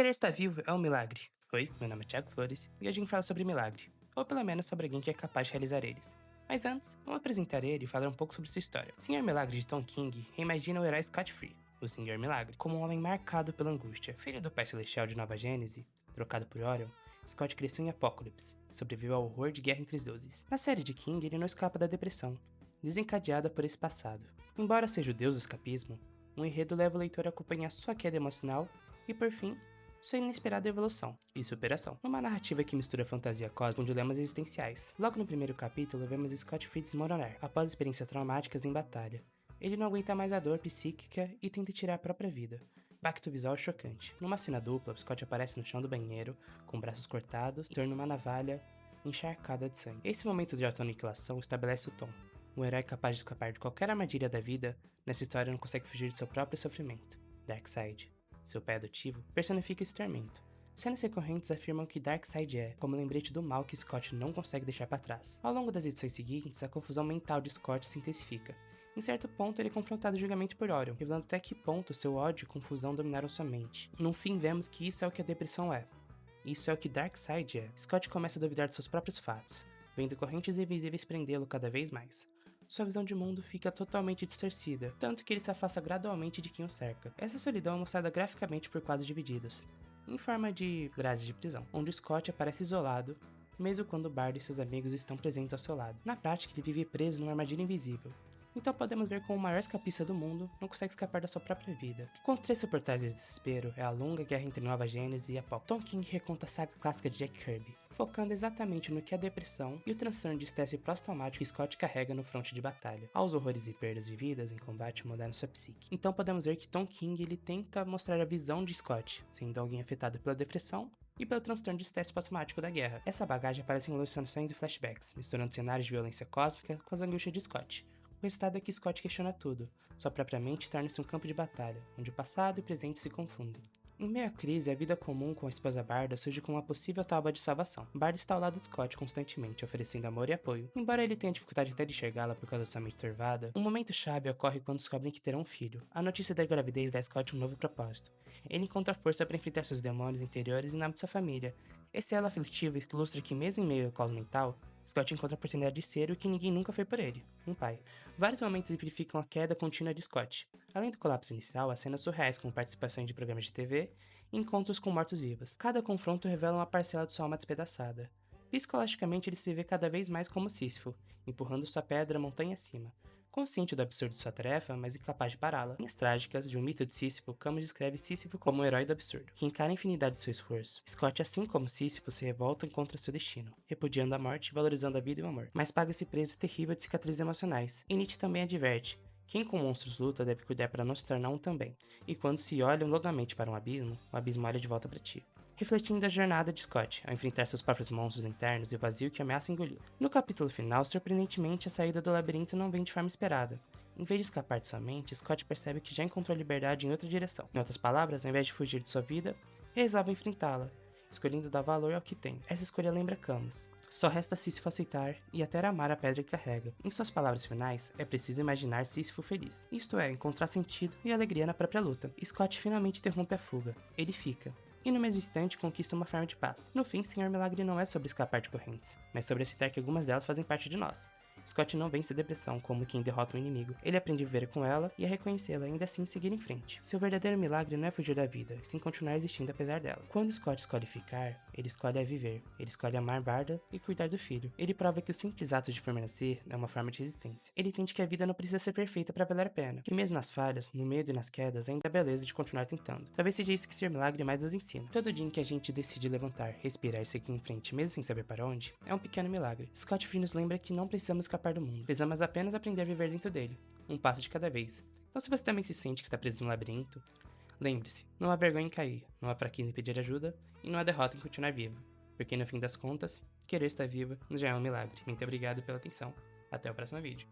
Querer estar vivo é um milagre. Oi, meu nome é Thiago Flores e hoje a gente fala sobre milagre, ou pelo menos sobre alguém que é capaz de realizar eles. Mas antes, vamos apresentar ele e falar um pouco sobre sua história. O Senhor Milagre de Tom King reimagina o herói Scott Free, o Senhor Milagre, como um homem marcado pela angústia. Filho do Pai Celestial de Nova Gênese, trocado por Orion, Scott cresceu em Apokolips, sobreviveu ao horror de Guerra entre os Deuses. Na série de King, ele não escapa da depressão, desencadeada por esse passado. Embora seja o deus do escapismo, um enredo leva o leitor a acompanhar sua queda emocional e, por fim, sua inesperada evolução e superação, numa narrativa que mistura fantasia cósmica com dilemas existenciais. Logo no primeiro capítulo, vemos Scott Free desmoronar, após experiências traumáticas em batalha. Ele não aguenta mais a dor psíquica e tenta tirar a própria vida. Impacto visual chocante. Numa cena dupla, Scott aparece no chão do banheiro, com braços cortados, torna uma navalha encharcada de sangue. Esse momento de autoaniquilação estabelece o tom. Um herói capaz de escapar de qualquer armadilha da vida, nessa história não consegue fugir de seu próprio sofrimento. Darkseid, seu pai adotivo, personifica esse tormento. Cenas recorrentes afirmam que Darkseid é como lembrete do mal que Scott não consegue deixar para trás. Ao longo das edições seguintes, a confusão mental de Scott se intensifica. Em certo ponto, ele é confrontado de julgamento por Orion, revelando até que ponto seu ódio e confusão dominaram sua mente. No fim, vemos que isso é o que a depressão é. Isso é o que Darkseid é. Scott começa a duvidar de seus próprios fatos, vendo correntes invisíveis prendê-lo cada vez mais. Sua visão de mundo fica totalmente distorcida, tanto que ele se afasta gradualmente de quem o cerca. Essa solidão é mostrada graficamente por quadros divididos, em forma de grades de prisão, onde Scott aparece isolado, mesmo quando Bard e seus amigos estão presentes ao seu lado. Na prática, ele vive preso numa armadilha invisível. Então podemos ver como o maior escapista do mundo não consegue escapar da sua própria vida. Com 3 portais de desespero é a longa guerra entre Nova Gênese e Apokolips. Tom King reconta a saga clássica de Jack Kirby, focando exatamente no que a depressão e o transtorno de estresse pós-traumático que Scott carrega no fronte de batalha, aos horrores e perdas vividas em combate moderno sua psique. Então podemos ver que Tom King ele tenta mostrar a visão de Scott, sendo alguém afetado pela depressão e pelo transtorno de estresse pós-traumático da guerra. Essa bagagem aparece em alucinações e flashbacks, misturando cenários de violência cósmica com as angústias de Scott. O resultado é que Scott questiona tudo, sua própria mente torna-se um campo de batalha, onde o passado e o presente se confundem. Em meio à crise, a vida comum com a esposa Barda surge como uma possível tábua de salvação. Barda está ao lado de Scott constantemente, oferecendo amor e apoio. Embora ele tenha dificuldade até de enxergá-la por causa da sua mente turvada, um momento chave ocorre quando descobrem que terão um filho. A notícia da gravidez dá a Scott um novo propósito. Ele encontra força para enfrentar seus demônios interiores em nome de sua família. Esse elo aflitivo ilustra que mesmo em meio ao caos mental, Scott encontra a oportunidade de ser o que ninguém nunca foi por ele, um pai. Vários momentos exemplificam a queda contínua de Scott. Além do colapso inicial, há cenas surreais como participações de programas de TV e encontros com mortos-vivos. Cada confronto revela uma parcela de sua alma despedaçada. Psicologicamente, ele se vê cada vez mais como Sísifo, empurrando sua pedra montanha acima. Consciente do absurdo de sua tarefa, mas incapaz de pará-la. Em Linhas Trágicas de um mito de Sísifo, Camus descreve Sísifo como um herói do absurdo, que encara a infinidade de seu esforço. Scott, assim como Sísifo, se revolta contra seu destino, repudiando a morte e valorizando a vida e o amor, mas paga esse preço terrível de cicatrizes emocionais. E Nietzsche também adverte: quem com monstros luta deve cuidar para não se tornar um também. E quando se olham longamente para um abismo, o abismo olha de volta para ti. Refletindo a jornada de Scott, ao enfrentar seus próprios monstros internos e o vazio que ameaça engolir. No capítulo final, surpreendentemente, a saída do labirinto não vem de forma esperada. Em vez de escapar de sua mente, Scott percebe que já encontrou a liberdade em outra direção. Em outras palavras, ao invés de fugir de sua vida, resolve enfrentá-la, escolhendo dar valor ao que tem. Essa escolha lembra Camus. Só resta Sísifo aceitar e até amar a pedra que carrega. Em suas palavras finais, é preciso imaginar Sísifo feliz. Isto é, encontrar sentido e alegria na própria luta. Scott finalmente interrompe a fuga. Ele fica. E no mesmo instante conquista uma forma de paz. No fim, Senhor Milagre não é sobre escapar de correntes, mas sobre aceitar que algumas delas fazem parte de nós. Scott não vence a depressão como quem derrota um inimigo. Ele aprende a viver com ela e a reconhecê-la e ainda assim seguir em frente. Seu verdadeiro milagre não é fugir da vida, e sim continuar existindo apesar dela. Quando Scott escolhe ficar, ele escolhe a viver. Ele escolhe amar Barda e cuidar do filho. Ele prova que o simples ato de permanecer é uma forma de resistência. Ele entende que a vida não precisa ser perfeita para valer a pena. Que mesmo nas falhas, no medo e nas quedas, ainda há beleza de continuar tentando. Talvez seja isso que Ser Milagre mais nos ensina. Todo dia em que a gente decide levantar, respirar e seguir em frente, mesmo sem saber para onde, é um pequeno milagre. Scott Free nos lembra que não precisamos escapar do mundo. Precisamos apenas aprender a viver dentro dele, um passo de cada vez. Então se você também se sente que está preso no labirinto, lembre-se, não há vergonha em cair, não há fraqueza em pedir ajuda e não há derrota em continuar vivo. Porque no fim das contas, querer estar vivo já é um milagre. Muito obrigado pela atenção. Até o próximo vídeo.